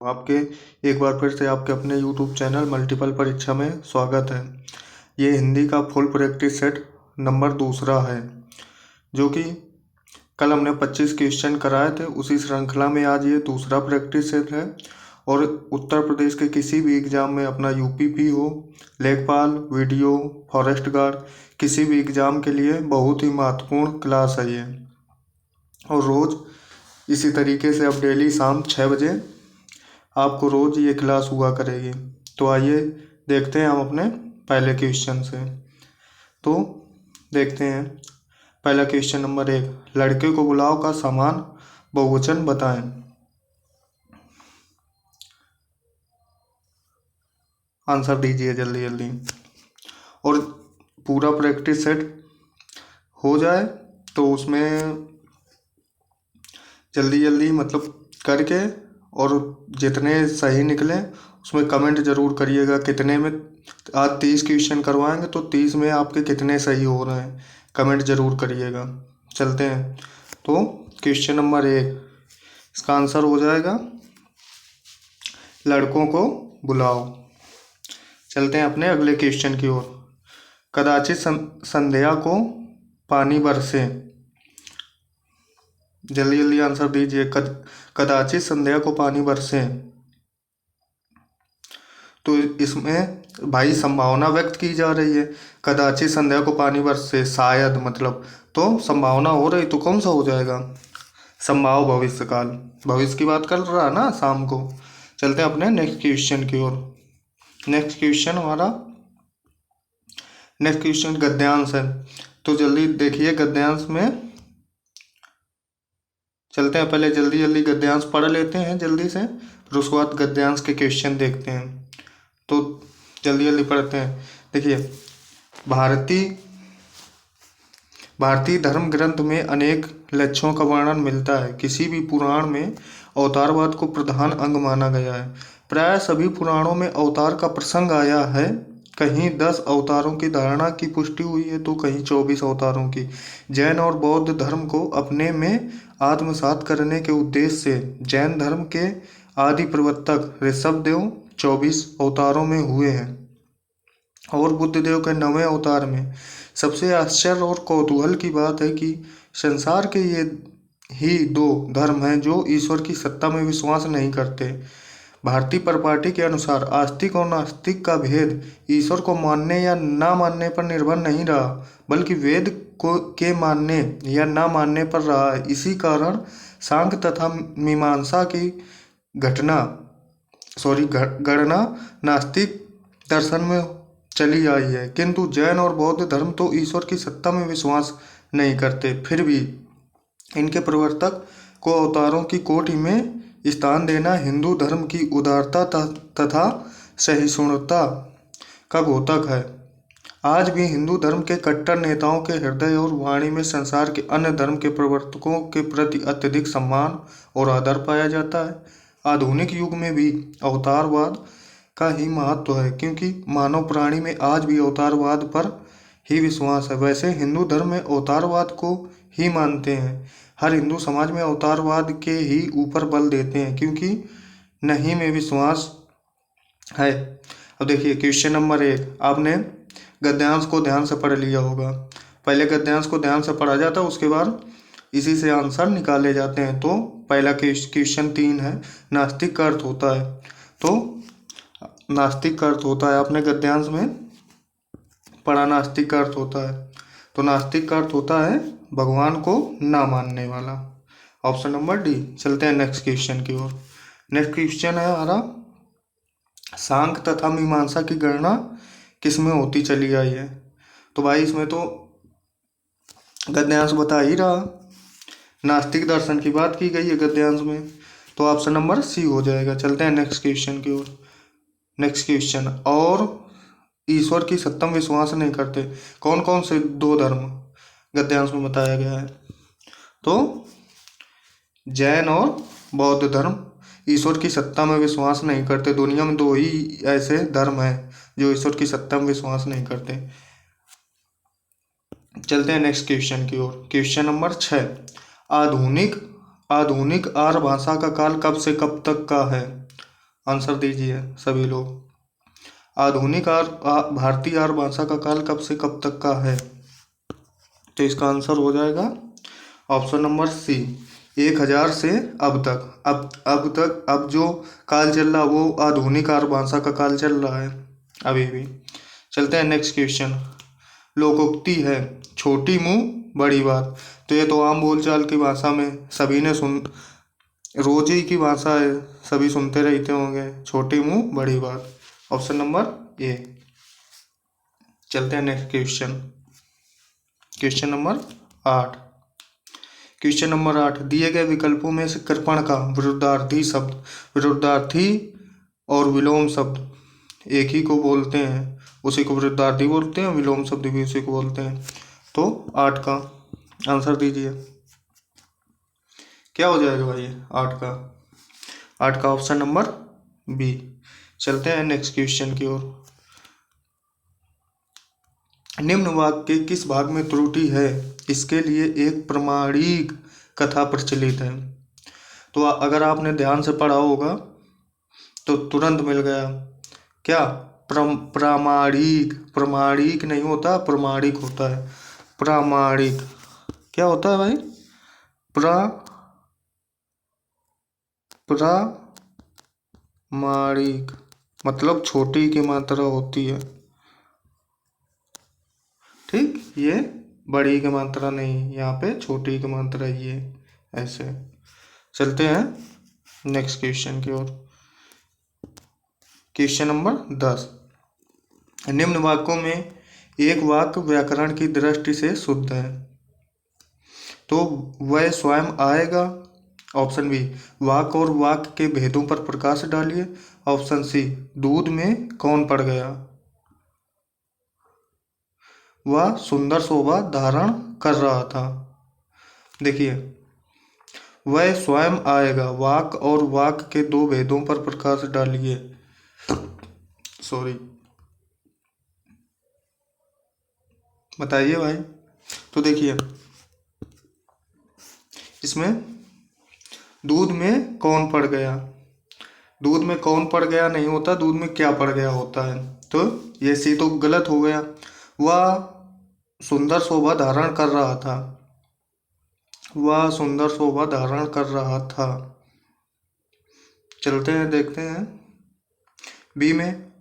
आपके एक बार फिर से आपके अपने YouTube चैनल मल्टीपल परीक्षा में स्वागत है। ये हिंदी का फुल प्रैक्टिस सेट नंबर दूसरा है, जो कि कल हमने 25 क्वेश्चन कराए थे। उसी श्रृंखला में आज ये दूसरा प्रैक्टिस सेट है और उत्तर प्रदेश के किसी भी एग्ज़ाम में अपना यूपीपी हो, लेखपाल, वीडियो, फॉरेस्ट गार्ड, किसी भी एग्ज़ाम के लिए बहुत ही महत्वपूर्ण क्लास है ये। और रोज़ इसी तरीके से अब डेली शाम 6 बजे आपको रोज ये क्लास हुआ करेगी। तो आइए देखते हैं हम अपने पहले क्वेश्चन से। तो देखते हैं पहला क्वेश्चन नंबर 1, लड़के को बुलाओ का समान बहुवचन बताएं। आंसर दीजिए जल्दी जल्दी। और पूरा प्रैक्टिस सेट हो जाए तो उसमें जल्दी जल्दी मतलब करके, और जितने सही निकले उसमें कमेंट ज़रूर करिएगा कितने में। आज 30 क्वेश्चन करवाएंगे तो 30 में आपके कितने सही हो रहे हैं, कमेंट ज़रूर करिएगा। चलते हैं तो क्वेश्चन नंबर 1, इसका आंसर हो जाएगा लड़कों को बुलाओ। चलते हैं अपने अगले क्वेश्चन की ओर। कदाचित संध्या को पानी बरसे। जल्दी जल्दी आंसर दीजिए। कदाचित संध्या को पानी बरसे, तो इसमें भाई संभावना व्यक्त की जा रही है। कदाचित संध्या को पानी बरसे, शायद मतलब, तो संभावना हो रही तो कौन सा हो जाएगा? संभाव भविष्य काल, भविष्य की बात कर रहा है ना शाम को। चलते हैं अपने नेक्स्ट क्वेश्चन की ओर। नेक्स्ट क्वेश्चन गद्यांश है, तो जल्दी देखिए गद्यांश में। चलते हैं पहले जल्दी जल्दी गद्यांश पढ़ लेते हैं जल्दी से, फिर उसके बाद गद्यांश के क्वेश्चन देखते हैं। तो जल्दी जल्दी पढ़ते हैं। देखिए, भारतीय धर्म ग्रंथ में अनेक लक्ष्यों का वर्णन मिलता है। किसी भी पुराण में अवतारवाद को प्रधान अंग माना गया है। प्राय सभी पुराणों में अवतार का प्रसंग आया है। कहीं 10 अवतारों की धारणा की पुष्टि हुई है तो कहीं 24 अवतारों की। जैन और बौद्ध धर्म को अपने में आत्मसात करने के उद्देश्य से जैन धर्म के आदि प्रवर्तक ऋषभदेव 24 अवतारों में हुए हैं और बुद्धदेव के 9वें अवतार में। सबसे आश्चर्य और कौतूहल की बात है कि संसार के ये ही 2 धर्म हैं जो ईश्वर की सत्ता में विश्वास नहीं करते। भारतीय परिपाटी के अनुसार आस्तिक और नास्तिक का भेद ईश्वर को मानने या ना मानने पर निर्भर नहीं रहा, बल्कि वेद को के मानने या ना मानने पर रहा है। इसी कारण सांख्य तथा मीमांसा की गणना नास्तिक दर्शन में चली आई है, किंतु जैन और बौद्ध धर्म तो ईश्वर की सत्ता में विश्वास नहीं करते। फिर भी इनके प्रवर्तक को अवतारों की कोटि में स्थान देना हिंदू धर्म की उदारता तथा सहिष्णुता का द्योतक है। आज भी हिंदू धर्म के कट्टर नेताओं के हृदय और वाणी में संसार के अन्य धर्म के प्रवर्तकों के प्रति अत्यधिक सम्मान और आदर पाया जाता है। आधुनिक युग में भी अवतारवाद का ही महत्व है, क्योंकि मानव प्राणी में आज भी अवतारवाद पर ही विश्वास है। वैसे हिंदू धर्म में अवतारवाद को ही मानते हैं। हर हिंदू समाज में अवतारवाद के ही ऊपर बल देते हैं, क्योंकि नहीं में विश्वास है। अब देखिए क्वेश्चन नंबर 1, आपने गद्यांश को ध्यान से पढ़ लिया होगा। पहले गद्यांश को ध्यान से पढ़ा जाता है, उसके बाद इसी से आंसर निकाले जाते हैं। तो पहला क्वेश्चन 3 है, नास्तिक का अर्थ होता है। तो नास्तिक का अर्थ होता है, आपने गद्यांश में पढ़ा नास्तिक का अर्थ होता है। तो नास्तिक का अर्थ होता है भगवान को ना मानने वाला। Option number D. चलते हैं नेक्स्ट क्वेश्चन की ओर। नेक्स्ट क्वेश्चन है हमारा, सांख्य तथा मीमांसा की गणना किसमें होती चली आई है? तो भाई इसमें तो गद्यांश बता ही रहा, नास्तिक दर्शन की बात की गई है गद्यांश में, तो ऑप्शन नंबर सी हो जाएगा। चलते हैं नेक्स्ट क्वेश्चन की ओर। नेक्स्ट क्वेश्चन, और ईश्वर की सत्ता में विश्वास नहीं करते। कौन कौन से 2 धर्म गद्यांश में बताया गया है? तो जैन और बौद्ध धर्म ईश्वर की सत्ता में विश्वास नहीं करते। दुनिया में 2 ही ऐसे धर्म हैं जो ईश्वर की सत्ता में विश्वास नहीं करते। चलते हैं नेक्स्ट क्वेश्चन की ओर। क्वेश्चन नंबर 6, आधुनिक आर्य भाषा का काल कब से कब तक का है? आंसर दीजिए सभी लोग। आधुनिक भारतीय आर्य भाषा का काल कब से कब तक का है? तो इसका आंसर हो जाएगा ऑप्शन नंबर सी, 1000 से अब तक। अब जो काल चल रहा वो आधुनिक आर्य भाषा का काल चल रहा है अभी भी। चलते हैं नेक्स्ट क्वेश्चन। लोकोक्ति है छोटी मुंह बड़ी बात। तो ये तो आम बोलचाल की भाषा में सभी ने रोज ही की भाषा है, सभी सुनते रहते होंगे, छोटी मुंह बड़ी बात। Option number A. चलते हैं next question. Question number 8। Question number 8, दिए गए विकल्पों में से कृपण का विरुद्धार्थी और विलोम शब्द एक ही को बोलते हैं, उसी को विरुद्धार्थी बोलते हैं, विलोम शब्द भी उसी को बोलते हैं। तो 8 का आंसर दीजिए, क्या हो जाएगा भाई 8 का ऑप्शन नंबर बी। चलते हैं नेक्स्ट क्वेश्चन की ओर। निम्न वाक्य के किस भाग में त्रुटि है, इसके लिए एक प्रमाणिक कथा प्रचलित है। तो अगर आपने ध्यान से पढ़ा होगा तो तुरंत मिल गया। क्या प्रामाणिक नहीं होता, प्रमाणिक होता है। प्रामाणिक क्या होता है भाई? प्रामाणिक मतलब छोटी की मात्रा होती है, ठीक, ये बड़ी की मात्रा नहीं, यहाँ पे छोटी की मात्रा ये ऐसे। चलते हैं नेक्स्ट क्वेश्चन की ओर। Question number 10। निम्न वाक्यों में एक वाक्य व्याकरण की दृष्टि से शुद्ध है, तो वह स्वयं आएगा। ऑप्शन बी, वाक्य और वाक्य के भेदों पर प्रकाश डालिए। ऑप्शन सी, दूध में कौन पड़ गया, वह सुंदर शोभा धारण कर रहा था। देखिए, वह स्वयं आएगा, वाक्य और वाक्य के दो भेदों पर प्रकाश डालिए। सॉरी, बताइए भाई। तो देखिए, इसमें दूध में कौन पड़ गया, दूध में कौन पड़ गया नहीं होता, दूध में क्या पड़ गया होता है। तो ये सी तो गलत हो गया। वह सुंदर शोभा धारण कर रहा था, वह सुंदर शोभा धारण कर रहा था। चलते हैं देखते हैं बी में,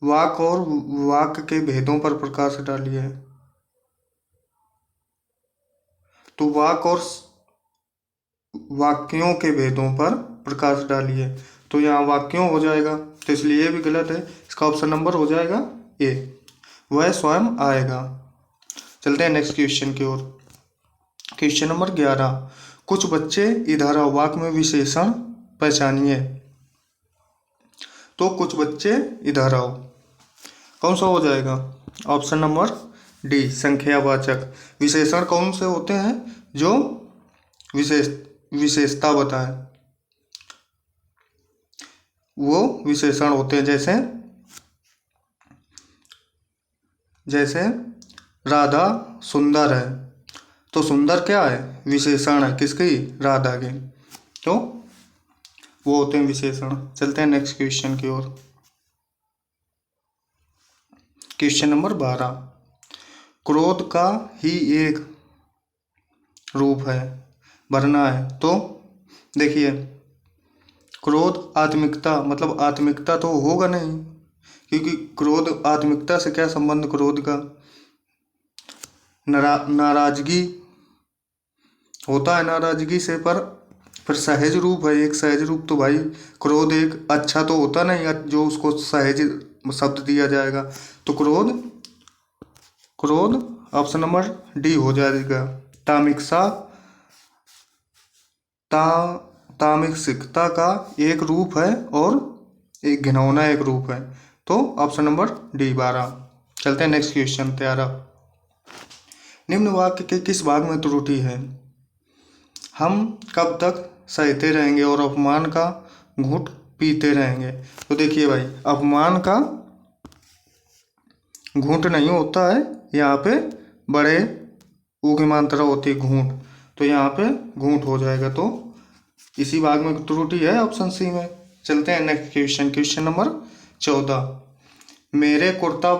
वाक्य और वाक्य के भेदों पर प्रकाश डालिए। तो वाक्य और वाक्यों के भेदों पर प्रकाश डालिए, तो यहाँ वाक्यों हो जाएगा, तो इसलिए ये भी गलत है। इसका ऑप्शन नंबर हो जाएगा ए, वह स्वयं आएगा। चलते हैं नेक्स्ट क्वेश्चन की ओर। Question number 11। कुछ बच्चे इधर आओ, वाक्य में विशेषण पहचानिए। तो कुछ बच्चे इधर आओ कौन सा हो जाएगा? ऑप्शन नंबर डी, संख्यावाचक। विशेषण कौन से होते हैं? जो विशेषता बताएं, वो विशेषण होते हैं। जैसे राधा सुंदर है, तो सुंदर क्या है? विशेषण है किसकी? राधा की। तो वो होते हैं विशेषण। चलते हैं नेक्स्ट क्वेश्चन की ओर। Question number 12। क्रोध का ही एक रूप है, भरना है। तो देखिए, क्रोध आत्मिकता, मतलब आत्मिकता तो होगा नहीं, क्योंकि क्रोध आत्मिकता से क्या संबंध क्रोध का? नाराजगी होता है नाराजगी से, पर सहज रूप है, एक सहज रूप। तो भाई क्रोध एक अच्छा तो होता नहीं जो उसको सहज शब्द दिया जाएगा। तो क्रोध ऑप्शन नंबर डी हो जाएगा। तामसिकता का एक रूप है और एक घिनौना एक रूप है। तो ऑप्शन नंबर डी 12। चलते हैं नेक्स्ट क्वेश्चन 13। निम्न वाक्य के किस भाग में त्रुटि है? हम कब तक सहते रहेंगे और अपमान का घूंट पीते रहेंगे। तो देखिए भाई, अपमान का घूंट नहीं होता है, यहाँ पे बड़े ऊ की मात्रा होती है घूंट, तो यहाँ पे घूंट हो जाएगा। तो इसी भाग में त्रुटि है ऑप्शन सी में। चलते हैं नेक्स्ट क्वेश्चन। क्वेश्चन नंबर 14, मेरे कुर्ता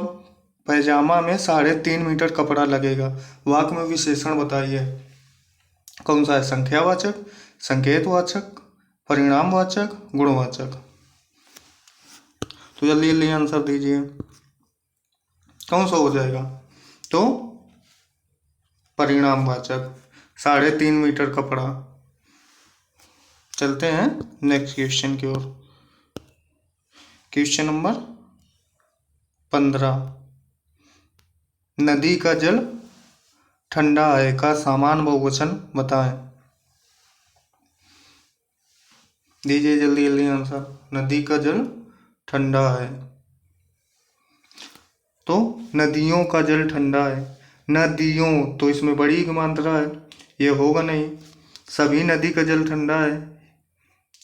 पैजामा में 3.5 मीटर कपड़ा लगेगा। वाक्य में विशेषण बताइए। कौन सा है? संख्यावाचक, संकेतवाचक, परिणामवाचक, गुणवाचक। तो जल्दी जल्दी आंसर दीजिए, कौन सा हो जाएगा? तो परिणामवाचक, 3.5 मीटर कपड़ा। चलते हैं नेक्स्ट क्वेश्चन की ओर। क्वेश्चन नंबर 15, नदी का जल ठंडा है का समान बहुवचन बताएं। दीजिए जल्दी जल्दी आंसर। नदी का जल ठंडा है, तो नदियों का जल ठंडा है। नदियों, तो इसमें बड़ी की मात्रा है, ये होगा नहीं। सभी नदी का जल ठंडा है,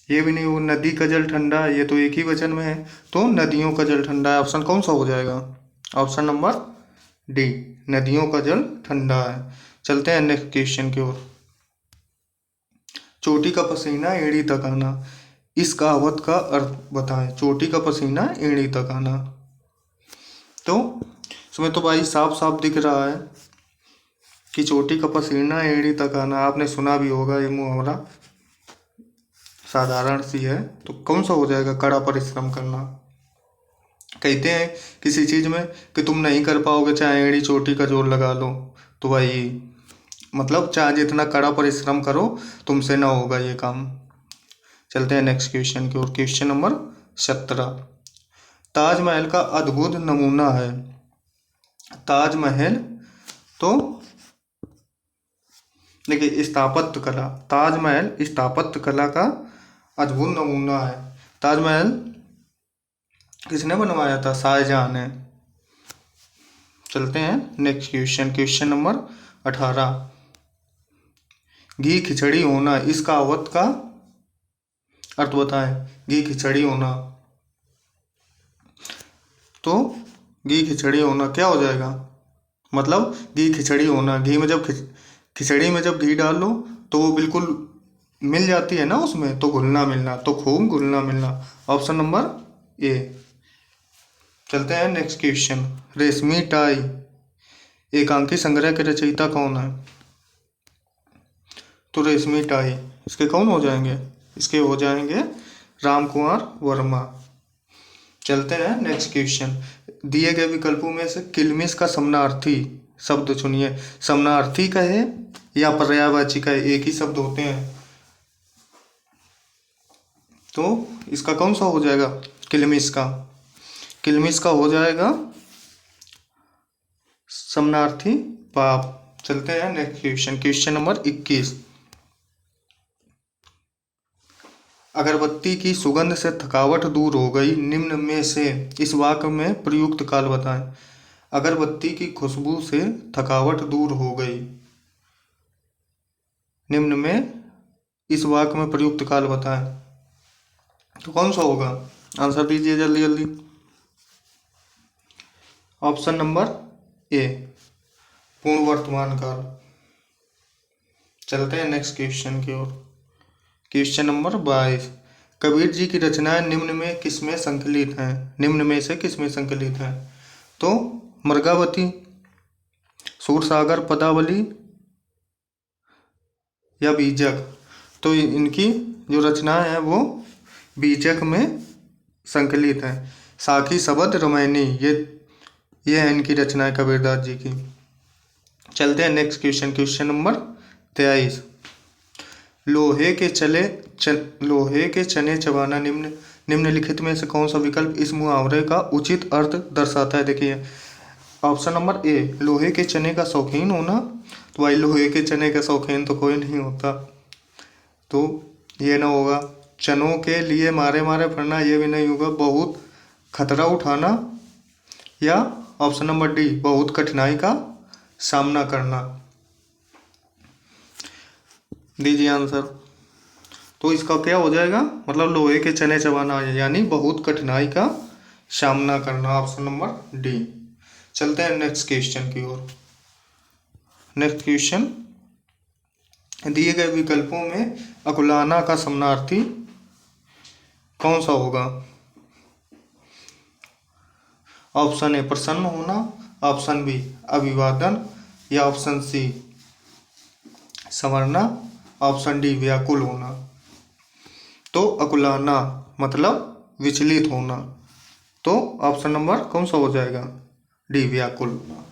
ये भी नहीं होगा। नदी का जल ठंडा है, ये तो एक ही वचन में है, तो नदियों का जल ठंडा है। ऑप्शन कौन सा हो जाएगा? ऑप्शन नंबर डी, नदियों का जल ठंडा है। चलते हैं नेक्स्ट क्वेश्चन की ओर। चोटी का पसीना एड़ी तक आना, इस कहावत का अर्थ बताएं। चोटी का पसीना एड़ी तक आना, तो इसमें तो भाई साफ साफ दिख रहा है कि चोटी का पसीना एड़ी तक आना। आपने सुना भी होगा, ये मुहावरा साधारण सी है। तो कौन सा हो जाएगा? कड़ा परिश्रम करना। कहते हैं किसी चीज में कि तुम नहीं कर पाओगे चाहे एड़ी चोटी का जोर लगा लो, तो भाई मतलब चाहे जितना कड़ा परिश्रम करो तुमसे ना होगा ये काम। चलते हैं नेक्स्ट क्वेश्चन की ओर। क्वेश्चन नंबर 17, ताजमहल का अद्भुत नमूना है। ताजमहल, तो देखिए स्थापत्य कला, ताजमहल स्थापत्य कला का अद्भुत नमूना है। ताजमहल किसने बनवाया था? शाहजहां ने। चलते हैं नेक्स्ट क्वेश्चन। क्वेश्चन नंबर 18, घी खिचड़ी होना, इस कहावत का अर्थ बताएं। घी खिचड़ी होना, तो घी खिचड़ी होना क्या हो जाएगा? मतलब घी खिचड़ी होना, घी में जब खिचड़ी में जब घी डाल लो तो वो बिल्कुल मिल जाती है ना उसमें, तो घुलना मिलना, तो खूब घुलना मिलना। Option number A. चलते हैं नेक्स्ट क्वेश्चन। रेशमी टाई एकांकी संग्रह के रचयिता कौन है? तो रेशमी टाई, इसके कौन हो जाएंगे? इसके हो जाएंगे राम कुमार वर्मा। चलते हैं नेक्स्ट क्वेश्चन। दिए गए विकल्पों में से किलमिश का समानार्थी शब्द चुनिए। समानार्थी का है या पर्यायवाची का है? एक ही शब्द होते हैं, तो इसका कौन सा हो जाएगा? किलमिश का। किलमिश का हो जाएगा समानार्थी पाप। चलते हैं नेक्स्ट क्वेश्चन। क्वेश्चन नंबर 21, अगरबत्ती की सुगंध से थकावट दूर हो गई, निम्न में से इस वाक्य में प्रयुक्त काल बताएं। अगरबत्ती की खुशबू से थकावट दूर हो गई, निम्न में इस वाक्य में प्रयुक्त काल बताएं। तो कौन सा होगा? आंसर दीजिए जल्दी जल्दी। ऑप्शन नंबर ए, पूर्ण वर्तमान काल। चलते हैं नेक्स्ट क्वेश्चन की ओर। क्वेश्चन नंबर 22, कबीर जी की रचनाएं निम्न में किसमें संकलित हैं? निम्न में से किसमें संकलित हैं? तो मृगावती, सूरसागर, पदावली या बीजक। तो इनकी जो रचनाएं हैं वो बीजक में संकलित हैं। साखी, शबद, रामायणी, ये है इनकी रचनाएं कबीरदास जी की। चलते हैं नेक्स्ट क्वेश्चन। क्वेश्चन नंबर 23, लोहे के चने चबाना निम्नलिखित में से कौन सा विकल्प इस मुहावरे का उचित अर्थ दर्शाता है? देखिए ऑप्शन नंबर ए, लोहे के चने का शौकीन होना। तो भाई लोहे के चने का शौकीन तो कोई नहीं होता, तो ये ना होगा। चनों के लिए मारे मारे फिरना, ये भी नहीं होगा। बहुत खतरा उठाना, या ऑप्शन नंबर डी, बहुत कठिनाई का सामना करना। दीजिए आंसर। तो इसका क्या हो जाएगा? मतलब लोहे के चने चबाना यानी बहुत कठिनाई का सामना करना। Option number D. चलते हैं नेक्स्ट क्वेश्चन की ओर। नेक्स्ट क्वेश्चन, दिए गए विकल्पों में अकुलाना का समानार्थी कौन सा होगा? ऑप्शन ए प्रसन्न होना, ऑप्शन बी अभिवादन, या ऑप्शन सी संवरना, ऑप्शन डी व्याकुल होना। तो अकुलाना मतलब विचलित होना। तो ऑप्शन नंबर कौन सा हो जाएगा? डी व्याकुल होना।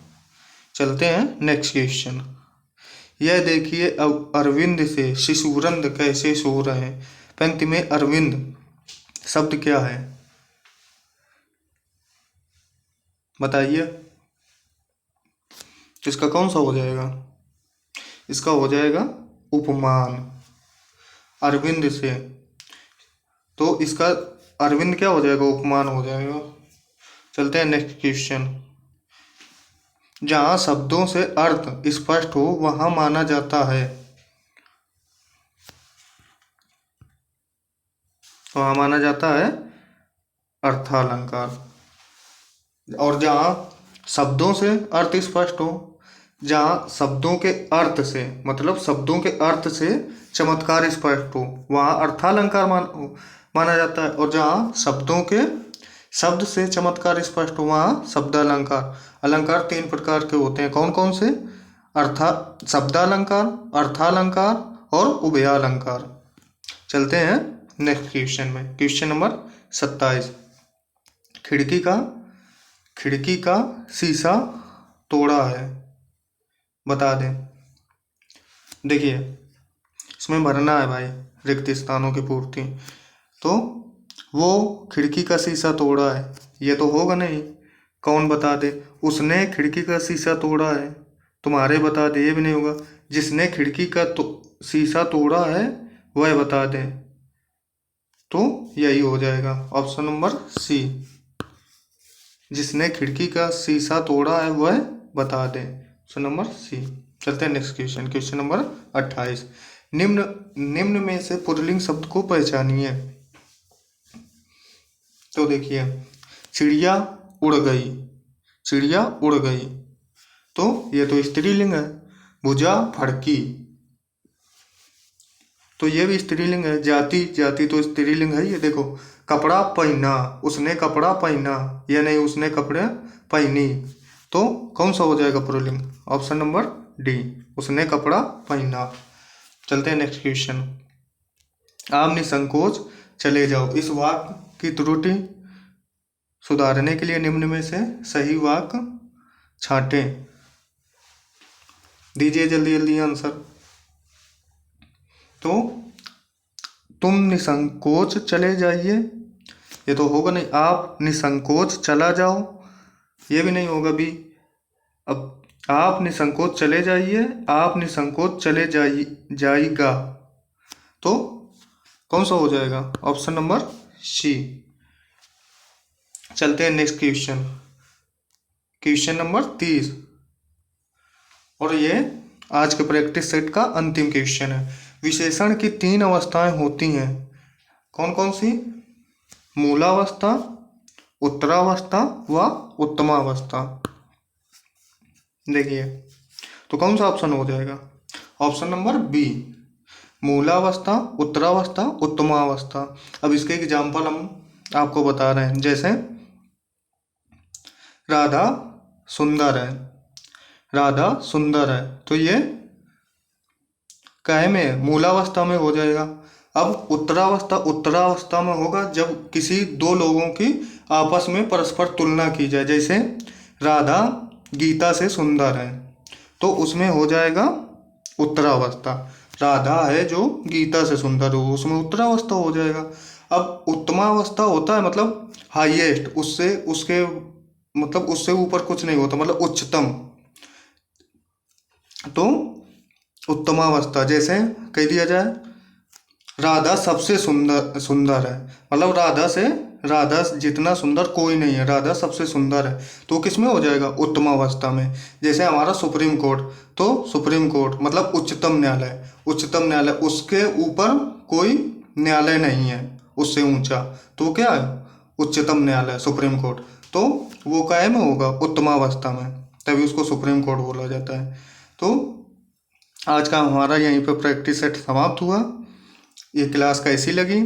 चलते हैं नेक्स्ट क्वेश्चन। यह देखिए अब अरविंद से शिशुवृंद कैसे सो रहे हैं। पंक्ति में अरविंद शब्द क्या है बताइए। इसका कौन सा हो जाएगा? इसका हो जाएगा उपमान। अरविंद से, तो इसका अरविंद क्या हो जाएगा? उपमान हो जाएगा। चलते हैं नेक्स्ट क्वेश्चन। जहाँ शब्दों से अर्थ स्पष्ट हो वहाँ माना जाता है, वहाँ माना जाता है अर्थालंकार। और जहाँ शब्दों से अर्थ स्पष्ट हो, जहाँ शब्दों के अर्थ से मतलब शब्दों के अर्थ से चमत्कार स्पष्ट हो वहाँ अर्थालंकार माना जाता है। और जहाँ शब्दों के शब्द से चमत्कार स्पष्ट हो वहाँ शब्दालंकार। अलंकार 3 प्रकार के होते हैं, कौन कौन से? शब्दालंकार, अर्थालंकार और उभयालंकार। चलते हैं नेक्स्ट क्वेश्चन में। Question number 27। खिड़की का शीशा तोड़ा है, बता दें। देखिए इसमें भरना है भाई रिक्त स्थानों की पूर्ति। तो वो खिड़की का शीशा तोड़ा है, ये तो होगा नहीं, कौन बता दे। उसने खिड़की का शीशा तोड़ा है, तुम्हारे बता दे, ये भी नहीं होगा। जिसने खिड़की का शीशा तोड़ा है वह बता दे। तो यही हो जाएगा ऑप्शन नंबर सी, जिसने खिड़की का शीशा तोड़ा है वह बता दे। Option number C. चलते हैं नेक्स्ट क्वेश्चन। Question number 28। निम्न में से पुल्लिंग शब्द को पहचानिए। तो देखिए चिड़िया उड़ गई, चिड़िया उड़ गई, तो ये तो स्त्रीलिंग है। भुजा फड़की, तो ये भी स्त्रीलिंग है। जाति, जाति तो स्त्रीलिंग है। ये देखो कपड़ा पहना, उसने कपड़ा पहना, ये नहीं उसने कपड़े पहनी, तो कौन सा हो जाएगा पुल्लिंग? ऑप्शन नंबर डी, उसने कपड़ा पहना। चलते हैं नेक्स्ट क्वेश्चन। आप निसंकोच चले जाओ। इस वाक्य की त्रुटि सुधारने के लिए निम्न में से सही वाक्य छांटें। दीजिए जल्दी जल्दी आंसर। तो तुम निसंकोच चले जाइए, ये तो होगा नहीं। आप निसंकोच चला जाओ, ये भी नहीं होगा भी। अब आप निसंकोच चले जाइए, आप निसंकोच चले जाइएगा, तो कौन सा हो जाएगा? Option number C. चलते हैं नेक्स्ट क्वेश्चन। क्वेश्चन नंबर 30, और ये आज के प्रैक्टिस सेट का अंतिम क्वेश्चन है। विशेषण की 3 अवस्थाएं होती हैं, कौन कौन सी? मूलावस्था, उत्तरावस्था व उत्तमावस्था। देखिए तो कौन सा ऑप्शन हो जाएगा? ऑप्शन नंबर बी, मूलावस्था, उत्तरावस्था, उत्तमावस्था। अब इसके एग्जाम्पल हम आपको बता रहे हैं। जैसे राधा सुंदर है, राधा सुंदर है, तो ये काहे में? मूलावस्था में हो जाएगा। अब उत्तरावस्था, उत्तरावस्था में होगा जब किसी 2 लोगों की आपस में परस्पर तुलना की जाए। जैसे राधा गीता से सुंदर है, तो उसमें हो जाएगा उत्तरावस्था। राधा है जो गीता से सुंदर हो, उसमें उत्तरावस्था हो जाएगा। अब उत्तमावस्था होता है मतलब हाईएस्ट, उससे उसके मतलब उससे ऊपर कुछ नहीं होता, मतलब उच्चतम। तो उत्तमावस्था जैसे कह दिया जाए राधा सबसे सुंदर है, मतलब राधा जितना सुंदर कोई नहीं है, राधा सबसे सुंदर है, तो किस में हो जाएगा? उत्तमावस्था में। जैसे हमारा सुप्रीम कोर्ट, तो सुप्रीम कोर्ट मतलब उच्चतम न्यायालय, उच्चतम न्यायालय, उसके ऊपर कोई न्यायालय नहीं है उससे ऊंचा, तो क्या है? उच्चतम न्यायालय सुप्रीम कोर्ट। तो वो काय में होगा? उत्तमावस्था में, तभी उसको सुप्रीम कोर्ट बोला जाता है। तो आज का हमारा यहीं पर प्रैक्टिस सेट समाप्त हुआ। ये क्लास कैसी लगी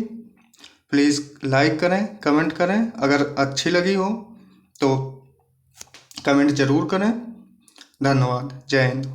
प्लीज़ लाइक करें, कमेंट करें। अगर अच्छी लगी हो तो कमेंट ज़रूर करें। धन्यवाद। जय हिंद।